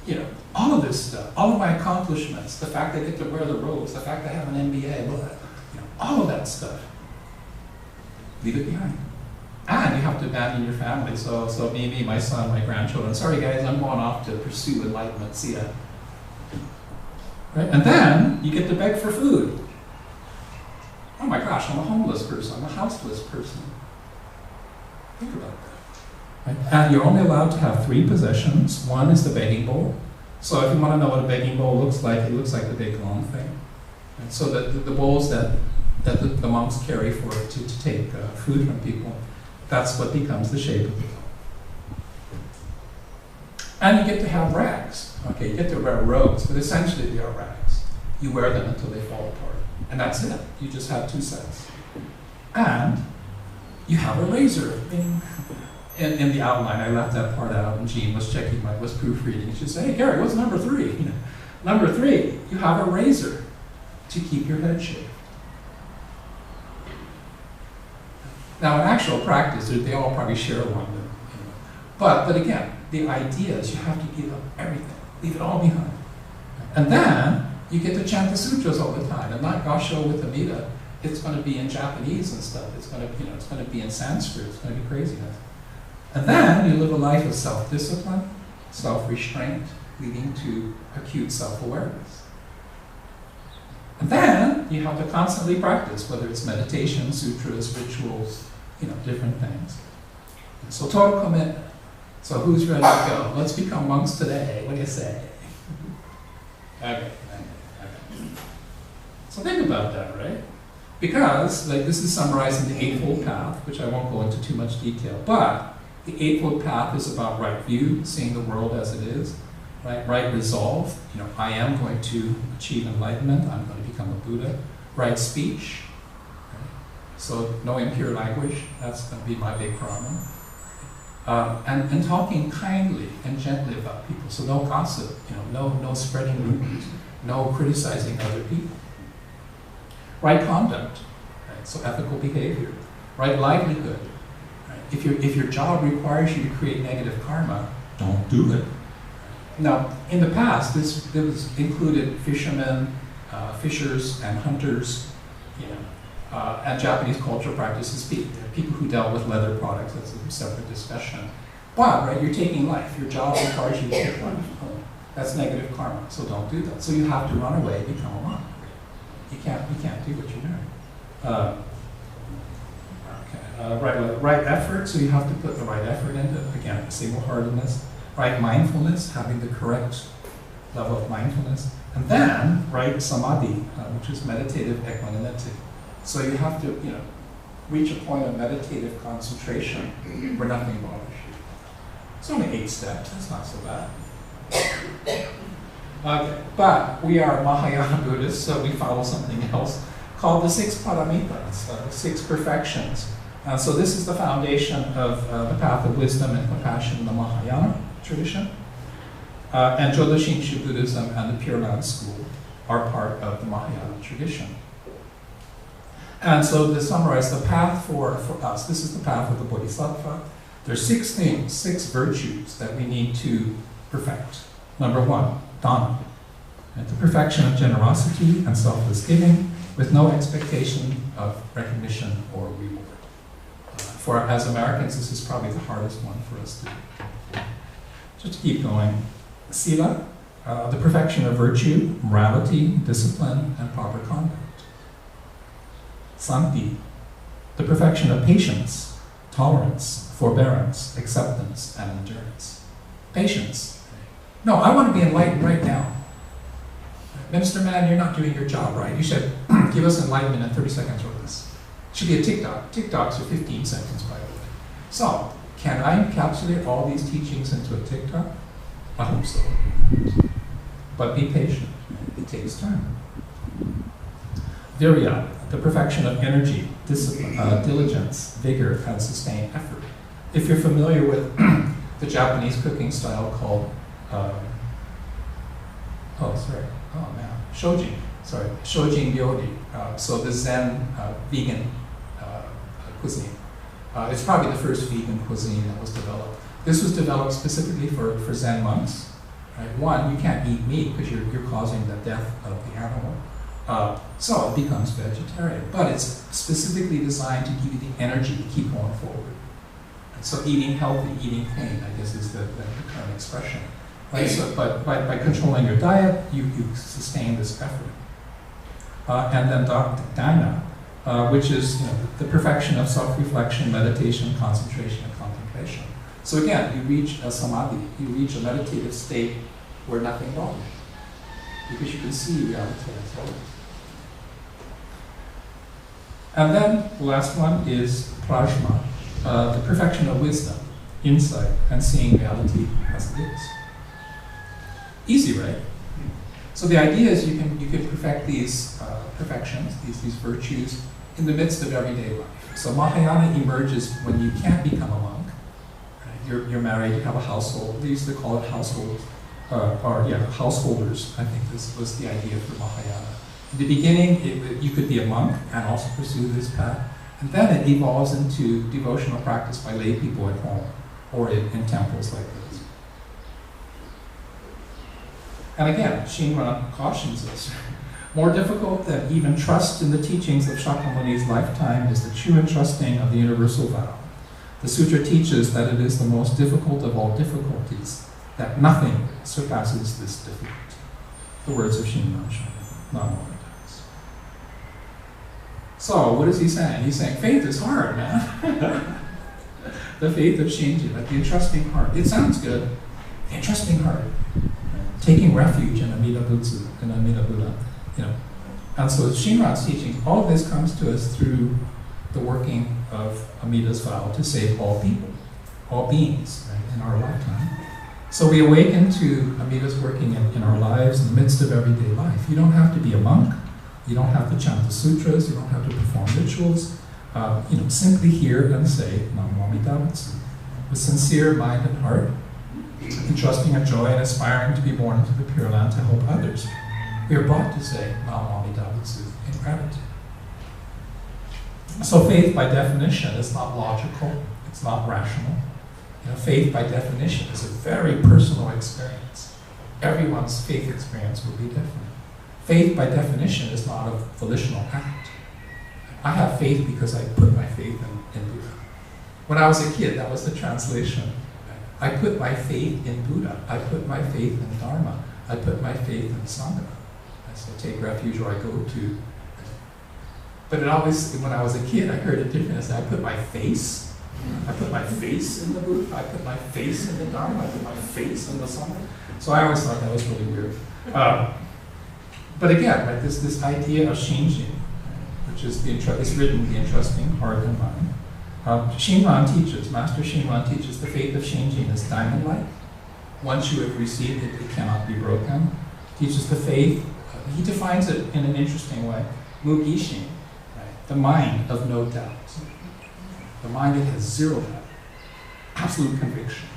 You know, all of this stuff, all of my accomplishments, the fact I get to wear the robes, the fact I have an MBA, you know, all of that stuff, leave it behind. And you have to abandon your family. So me, my son, my grandchildren. Sorry guys, I'm going off to pursue enlightenment. See ya. Right? And then you get to beg for food. Oh my gosh, I'm a homeless person. I'm a houseless person. Think about that. Right? And you're only allowed to have 3 possessions. One is the begging bowl. So if you want to know what a begging bowl looks like, it looks like the big long thing. And so the bowls that the monks carry to take food from people, that's what becomes the shape of the bowl. And you get to have rags. Okay, you get to wear robes, but essentially they are rags. You wear them until they fall apart. And that's it. You just have 2 sets. And you have a razor. In the outline, I left that part out, and Jean was proofreading. She said, "Hey, Gary, what's number 3? You know, number 3, you have a razor to keep your head shaved." Now, in actual practice, they all probably share one. You know. But again, the idea is you have to give up everything, leave it all behind. And then you get to chant the sutras all the time, and not Gasho with Amida. It's going to be in Japanese and stuff. It's going to, it's going to be in Sanskrit. It's going to be craziness. And then you live a life of self-discipline, self-restraint, leading to acute self-awareness. And then you have to constantly practice, whether it's meditation, sutras, rituals, different things. So total commitment. So who's ready to go? Let's become monks today. What do you say? Okay. So think about that, right? Because, this is summarized in the Eightfold Path, which I won't go into too much detail, but the Eightfold Path is about right view, seeing the world as it is, right resolve, I am going to achieve enlightenment, I'm going to become a Buddha, right speech, right? So no impure language, that's going to be my big problem. And talking kindly and gently about people, so no gossip, no spreading rumors, no criticizing other people. Right conduct, right? So ethical behavior, right livelihood. Right? If your job requires you to create negative karma, don't do it. Now, in the past, this included fishermen, fishers, and hunters, and Japanese cultural practices. People who dealt with leather products. That's a separate discussion. But right, you're taking life. Your job requires you to take life. That's negative karma. So don't do that. So you have to run away, become a monk. You can't do what you're doing. Right effort. So you have to put the right effort into, again, single-heartedness. Right mindfulness, having the correct level of mindfulness. And then, right samadhi, which is meditative equanimity. So you have to, reach a point of meditative concentration where nothing bothers you. It's only 8 steps, that's not so bad. Okay, but we are Mahayana Buddhists, so we follow something else called the 6 paramitas, 6 perfections. So this is the foundation of the path of wisdom and compassion in the Mahayana tradition. And Jodo Shinshu Buddhism and the Pure Land School are part of the Mahayana tradition. And so to summarize the path for us, this is the path of the Bodhisattva. There's 6 things, 6 virtues that we need to perfect. Number 1, Dharma. And the perfection of generosity and selfless giving with no expectation of recognition or reward. For as Americans, this is probably the hardest one for us to do. Just to keep going. Sila, the perfection of virtue, morality, discipline, and proper conduct. Santi, the perfection of patience, tolerance, forbearance, acceptance, and endurance. Patience. No, I want to be enlightened right now. Minister man, you're not doing your job right. You should give us enlightenment in 30 seconds or less. It should be a TikTok. TikToks are 15 seconds, by the way. So, can I encapsulate all these teachings into a TikTok? I hope so. But be patient. It takes time. Virya, the perfection of energy, discipline, diligence, vigor, and sustained effort. If you're familiar with the Japanese cooking style called, Shojin Ryori, so the Zen vegan cuisine. It's probably the first vegan cuisine that was developed. This was developed specifically for Zen monks. Right? One, you can't eat meat because you're causing the death of the animal. So it becomes vegetarian. But it's specifically designed to give you the energy to keep going forward. And so eating healthy, eating clean, I guess is the current expression. Right? So, but by controlling your diet, you sustain this effort. And then Dharma, which is the perfection of self-reflection, meditation, concentration, and contemplation. So again, you reach a samadhi, you reach a meditative state where nothing bothers you, because you can see reality as always. And then the last one is prajna, the perfection of wisdom, insight, and seeing reality as it is. Easy, right? So the idea is you can perfect these perfections, these virtues, in the midst of everyday life. So Mahayana emerges when you can't become a monk. Right? You're married, you have a household. They used to call it household, householders. I think this was the idea for Mahayana. In the beginning, you could be a monk and also pursue this path. And then it evolves into devotional practice by lay people at home or in temples like this. And again, Shinran cautions us. More difficult than even trust in the teachings of Shakyamuni's lifetime is the true entrusting of the universal vow. The sutra teaches that it is the most difficult of all difficulties, that nothing surpasses this difficulty. The words of Shinran Namo. So, what is he saying? He's saying faith is hard, man. The faith of Shinji, like the entrusting heart. It sounds good. The entrusting heart. Taking refuge in Amida Butsu, in Amida Buddha. And so Shinran's teaching, all of this comes to us through the working of Amida's vow to save all people, all beings, right, in our lifetime. So we awaken to Amida's working in our lives in the midst of everyday life. You don't have to be a monk. You don't have to chant the sutras. You don't have to perform rituals. Simply hear and say Namo Amida Butsu with sincere mind and heart, entrusting a joy and aspiring to be born into the Pure Land to help others. We are brought to say Namo Amida Butsu in gratitude. So faith by definition is not logical, it's not rational. Faith by definition is a very personal experience. Everyone's faith experience will be different. Faith by definition is not a volitional act. I have faith because I put my faith in Buddha. When I was a kid, that was the translation. I put my faith in Buddha. I put my faith in Dharma. I put my faith in Sangha. So I take refuge where I go to. But it always, when I was a kid, I heard it different. I said, I put my face. I put my face in the Buddha. I put my face in the Dharma. I put my face in the Sangha. So I always thought that was really weird. But again, right, this idea of Shinjin, which is it's written the entrusting heart and mind. Shinran teaches, Master Shinran teaches, the faith of Shinjin is diamond-like. Once you have received it, it cannot be broken. Teaches the faith, he defines it in an interesting way. Mugishin, right? The mind of no doubt. The mind that has zero doubt. Absolute conviction.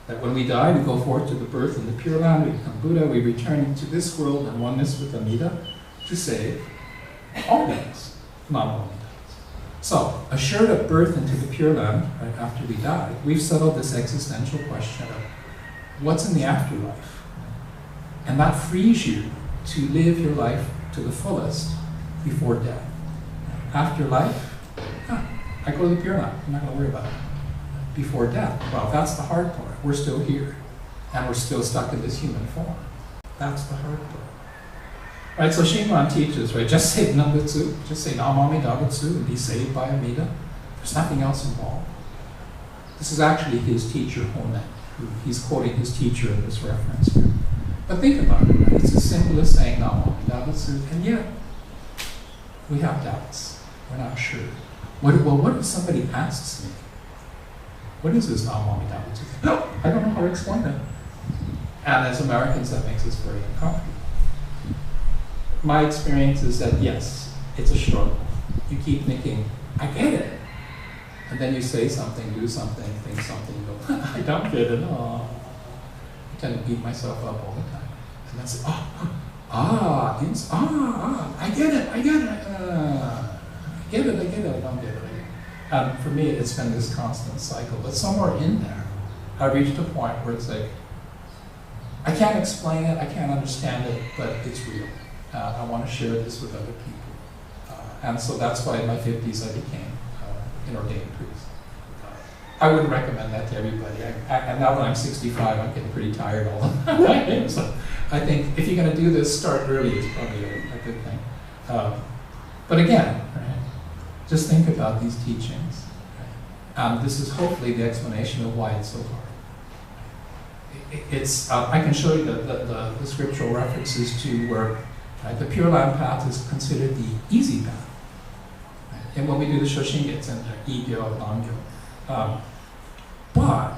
That when we die, we go forth to the birth in the Pure Land, we become Buddha, we return into this world in oneness with Amida to save all beings. Not only. So, assured of birth into the Pure Land, right after we die, we've settled this existential question of what's in the afterlife. And that frees you to live your life to the fullest before death. Afterlife, I go to the Pure Land, I'm not going to worry about it. Before death, well, that's the hard part. We're still here, and we're still stuck in this human form. That's the hard part. Right, so Shinran teaches, right, just say Nambutsu, just say Namo Amida Butsu and be saved by Amida. There's nothing else involved. This is actually his teacher, Honen. He's quoting his teacher in this reference here. But think about it, right? It's as simple as saying Namo Amida Butsu, and yet we have doubts. We're not sure. What if somebody asks me, what is this Namo Amida Butsu? No, I don't know how to explain it. And as Americans, that makes us very uncomfortable. My experience is that yes, it's a struggle. You keep thinking, I get it. And then you say something, do something, think something, go, I don't get it. Oh. I tend to beat myself up all the time. And then say, I get it, I get it. I get it, I don't get it. And for me, it's been this constant cycle. But somewhere in there, I reached a point where it's like, I can't explain it, I can't understand it, but it's real. I want to share this with other people. And so that's why in my 50s I became an ordained priest. I wouldn't recommend that to everybody. And now that I'm 65, I'm getting pretty tired all the time. So I think if you're going to do this, start early is probably a good thing. But again, right, just think about these teachings. Right? This is hopefully the explanation of why it's so hard. It's I can show you the scriptural references to where the Pure Land path is considered the easy path. Right? And when we do the Shoshingetsu and the Igyo and Nangyo, but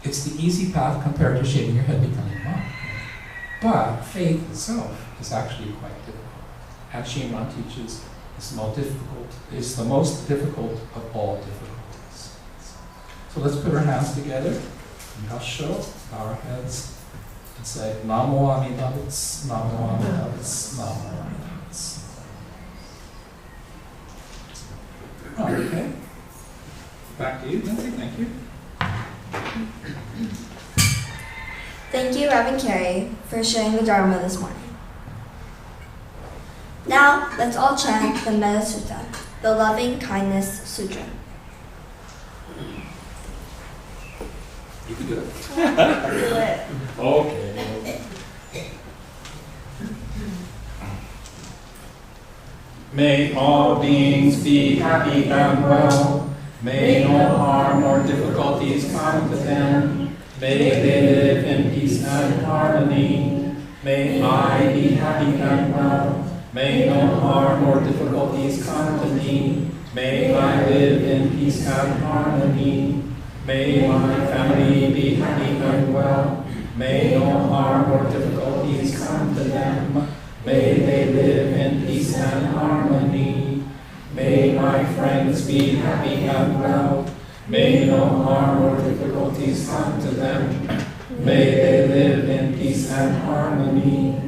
it's the easy path compared to shaving your head becoming a monk. But faith itself is actually quite difficult. And Shinran teaches it's the most difficult of all difficulties. So let's put our hands together. Yasho, bow our heads, and say Namo Amida Butsu, Namo Amida Butsu, Namo Amida Butsu. Okay. Back to you, Lindsay. Thank you. Thank you, Reverend Carey, for sharing the Dharma this morning. Now, let's all chant the Metta Sutta, the Loving Kindness Sutra. You can do it. Do it. Okay. May all beings be happy and well. May no harm or difficulties come to them. May they live in peace and harmony. May I be happy and well. May no harm or difficulties come to me. May I live in peace and harmony. May my family be happy and well. May no harm or difficulties come to them. May they live in peace and harmony. May my friends be happy and well. May no harm or difficulties come to them. May they live in peace and harmony.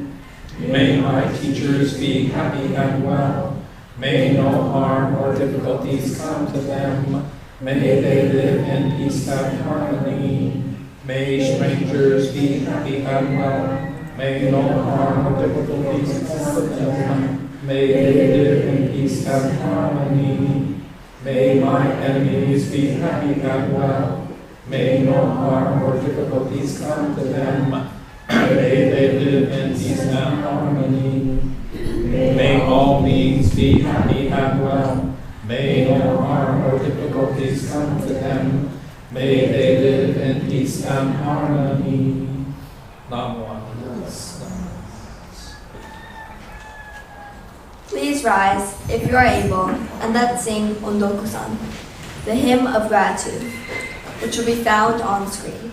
May my teachers be happy and well. May no harm or difficulties come to them. May they live in peace and harmony. May strangers be happy and well. May no harm or difficulties come to them. May they live in peace and harmony. May my enemies be happy and well. May no harm or difficulties come to them. May they live in peace and harmony. May all beings be happy and well. May no harm or difficulties come to them. May they live in peace and harmony. Namo Amida Butsu. Please rise, if you are able, and let's sing Ondoku-san, the hymn of gratitude, which will be found on the screen.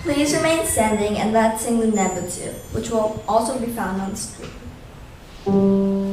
Please remain standing and let's sing the Nebutsu, which will also be found on the screen. Amen.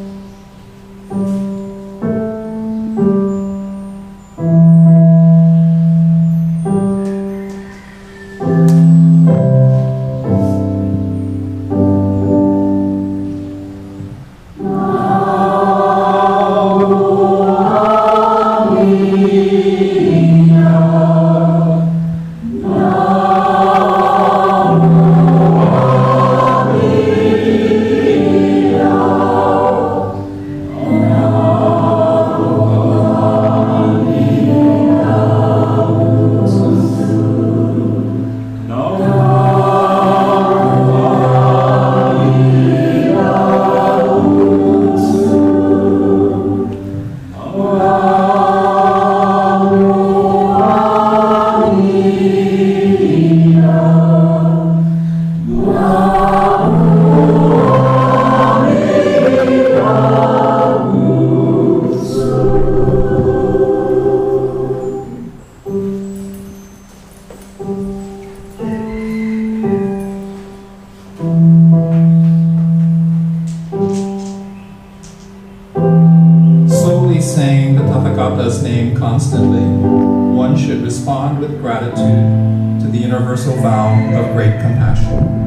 attitude to the universal vow of great compassion.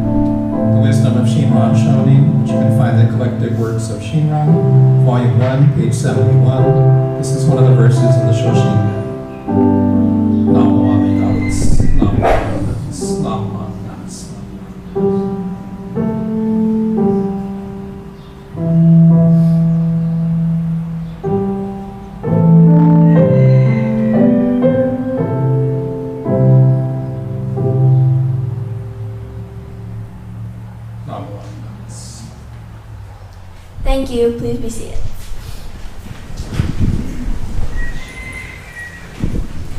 The Wisdom of Shinran Shonin, which you can find in the Collected Works of Shinran, Volume 1, page 71. This is one of the verses in the Shoshin. Namo Amitabha, Namo Amitabha, Namo Amitabha. Thank you. Please be seated.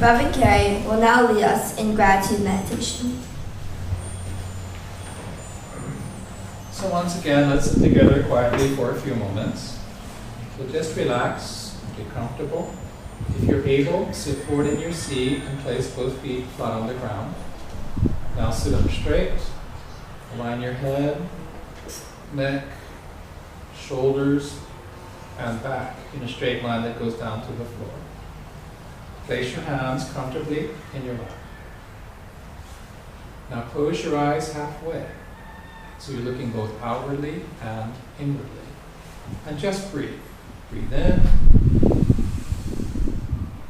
Reverend Carey will now lead us in gratitude meditation. So once again, let's sit together quietly for a few moments. So just relax, get comfortable. If you're able, sit forward in your seat and place both feet flat on the ground. Now sit up straight. Align your head, neck, shoulders, and back in a straight line that goes down to the floor. Place your hands comfortably in your lap. Now close your eyes halfway, so you're looking both outwardly and inwardly. And just breathe. Breathe in,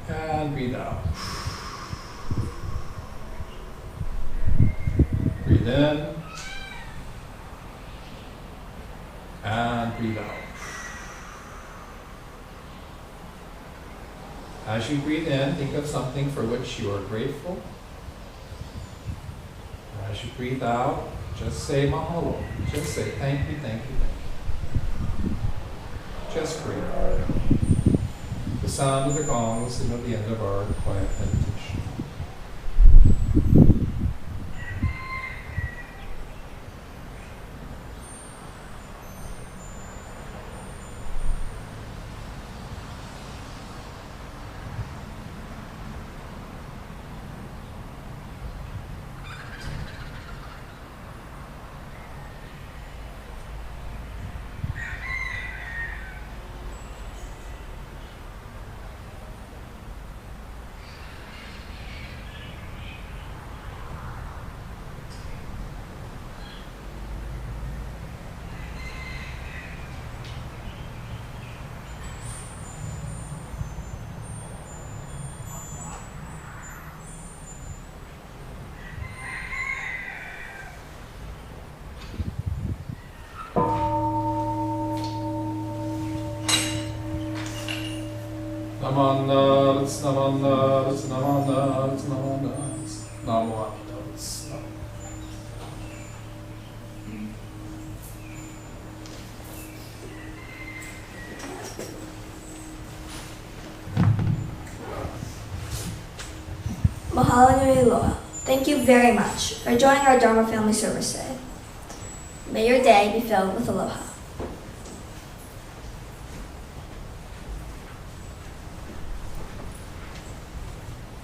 and breathe out. Breathe in, and breathe out. As you breathe in, think of something for which you are grateful. As you breathe out, just say mahalo. Just say thank you, thank you, thank you. Just breathe. The sound of the gong will signal the end of our quiet meditation. Namanda, it's Namanda, it's Namanda, it's Namanda, it's Namo Amitabha, it's Namo. Mahalo nui aloha. Thank you very much for joining our Dharma family service today. May your day be filled with aloha.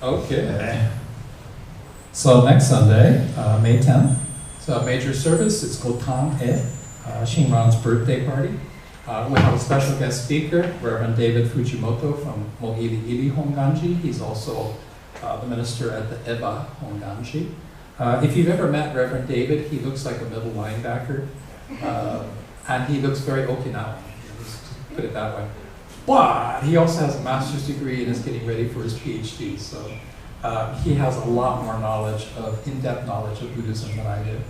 Okay. So next Sunday, May 10th, it's a major service. It's called Tang He, Shinran's birthday party. We have a special guest speaker, Reverend David Fujimoto from Mo'ili Honganji. He's also the minister at the Eba Honganji. If you've ever met Reverend David, he looks like a middle linebacker, and he looks very Okinawan, let's put it that way. But he also has a master's degree and is getting ready for his PhD, so he has a lot more knowledge in-depth knowledge of Buddhism than I do.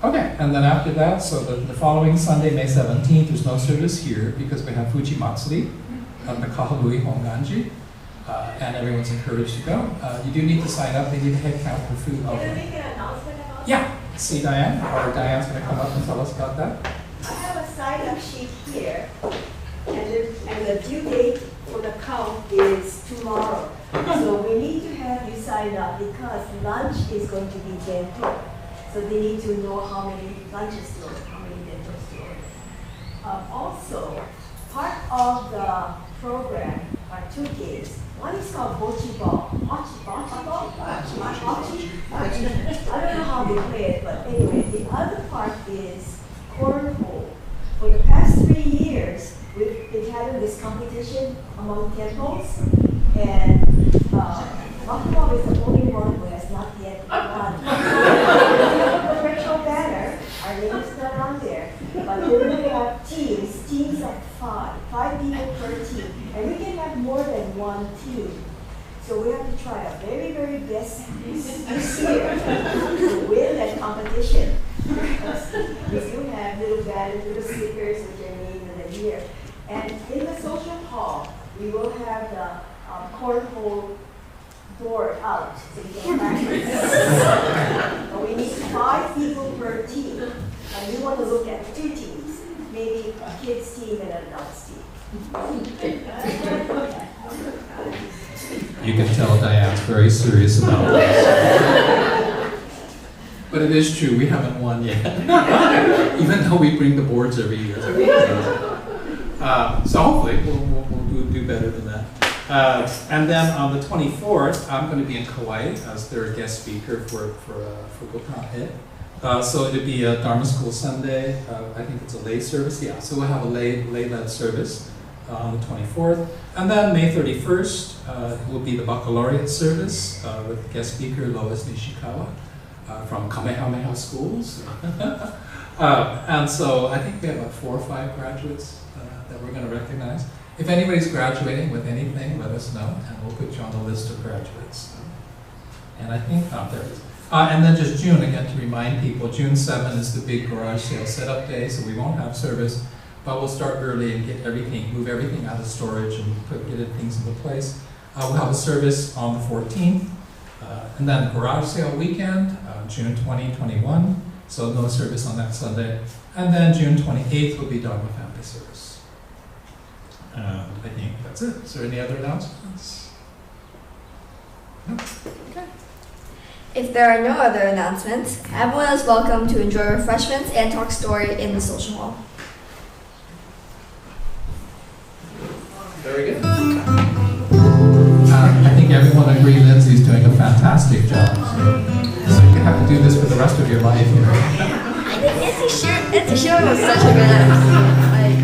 Okay, and then after that, so the following Sunday, May 17th, there's no service here because we have Fuji Matsuri at Makawao Honganji, and everyone's encouraged to go. You do need to sign up. They need a head count for food. Can I make an announcement about Yeah, see Diane, or Diane's going to come up and tell us about that. I have a sign-up sheet here, and the due date for the count is tomorrow. So we need to have you sign up because lunch is going to be bento. So they need to know how many lunches to order, how many bentos to order. Also, part of the program are two games. One is called Bochi Ball. Bochi Ball? Bochi? I don't know how they play it, but anyway, the other part is cornhole. For the past 3 years, we've been having this competition among temples, and Makawao is the only one who has this year to win that competition. If you have little banners, little stickers with your name and the year. And in the social hall, we will have the cornhole board out so you can practice. But we need 5 people per team. And we want to look at 2 teams, maybe a kids team and an adults team. You can tell Diane's very serious about this. But it is true, we haven't won yet. Even though we bring the boards every year. So hopefully we'll do better than that. And then on the 24th, I'm going to be in Kauai as their guest speaker for Gopal. So it'll be a Dharma School Sunday. I think it's a lay service. Yeah, so we'll have a lay-led service on the 24th. And then May 31st will be the baccalaureate service with guest speaker Lois Nishikawa from Kamehameha Schools. And so I think we have about 4 or 5 graduates that we're going to recognize. If anybody's graduating with anything, let us know, and we'll put you on the list of graduates. And I think, there it is. And then just June, again, to remind people, June 7 is the big garage sale setup day, so we won't have service, but we'll start early and get everything, move everything out of storage and get things into place. We'll have a service on the 14th, and then garage sale weekend, June 20, 21, so no service on that Sunday. And then June 28th will be Dharma family service. I think that's it. Is there any other announcements? No? Okay. If there are no other announcements, everyone is welcome to enjoy refreshments and talk story in the social hall. Very good. I think everyone agrees Lindsay's doing a fantastic job. So you have to do this for the rest of your life. You know? I think Nancy Sharon was such a good actor. So great.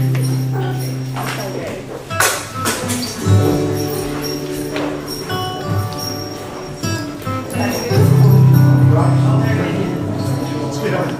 Sweetheart.